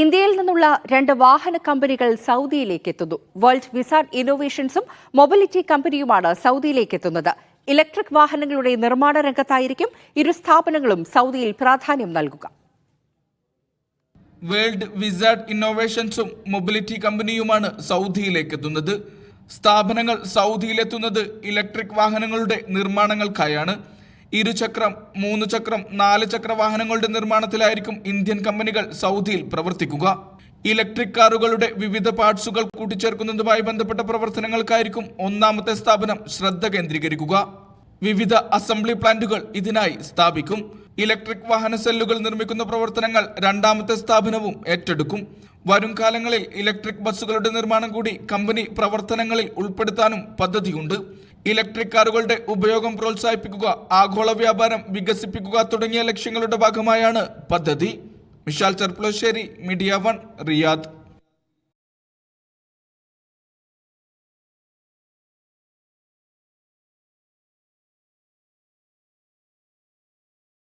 ഇന്ത്യയിൽ നിന്നുള്ള 2 വാഹന കമ്പനികൾ സൗദിയിലേക്ക് എത്തുന്നു. വേൾഡ് വിസാർഡ് ഇന്നോവേഷൻസും മൊബിലിറ്റി കമ്പനിയുമാണ് സൗദിയിലേക്ക് എത്തുന്നത്. ഇലക്ട്രിക് വാഹനങ്ങളുടെ നിർമ്മാണ രംഗത്തായിരിക്കും ഇരു സ്ഥാപനങ്ങളും സൗദിയിൽ പ്രാധാന്യം നൽകുക. വേൾഡ് വിസാർഡ് ഇന്നോവേഷൻസും മൊബിലിറ്റി കമ്പനിയുമാണ് സൗദിയിലേക്ക് എത്തുന്നത്. സ്ഥാപനങ്ങൾ സൗദിയിലെത്തുന്നത് ഇലക്ട്രിക് വാഹനങ്ങളുടെ നിർമ്മാണങ്ങൾക്കായാണ്. 2 ചക്രം, 3 ചക്രം, 4 ചക്ര വാഹനങ്ങളുടെ നിർമ്മാണത്തിലായിരിക്കും ഇന്ത്യൻ കമ്പനികൾ സൗദിയിൽ പ്രവർത്തിക്കുക. ഇലക്ട്രിക് കാറുകളുടെ വിവിധ പാർട്സുകൾ കൂട്ടിച്ചേർക്കുന്നതുമായി ബന്ധപ്പെട്ട പ്രവർത്തനങ്ങൾക്കായിരിക്കും ഒന്നാമത്തെ സ്ഥാപനം ശ്രദ്ധ കേന്ദ്രീകരിക്കുക. വിവിധ അസംബ്ലി പ്ലാന്റുകൾ ഇതിനായി സ്ഥാപിക്കും. ഇലക്ട്രിക് വാഹന സെല്ലുകൾ നിർമ്മിക്കുന്ന പ്രവർത്തനങ്ങൾ രണ്ടാമത്തെ സ്ഥാപനവും ഏറ്റെടുക്കും. വരും കാലങ്ങളിൽ ഇലക്ട്രിക് ബസ്സുകളുടെ നിർമ്മാണം കൂടി കമ്പനി പ്രവർത്തനങ്ങളിൽ ഉൾപ്പെടുത്താനും പദ്ധതിയുണ്ട്. ഇലക്ട്രിക് കാറുകളുടെ ഉപയോഗം പ്രോത്സാഹിപ്പിക്കുക, ആഗോള വ്യാപാരം വികസിപ്പിക്കുക തുടങ്ങിയ ലക്ഷ്യങ്ങളുടെ ഭാഗമായാണ് പദ്ധതി. Vishal Cherpulassery, media 1, Riyadh.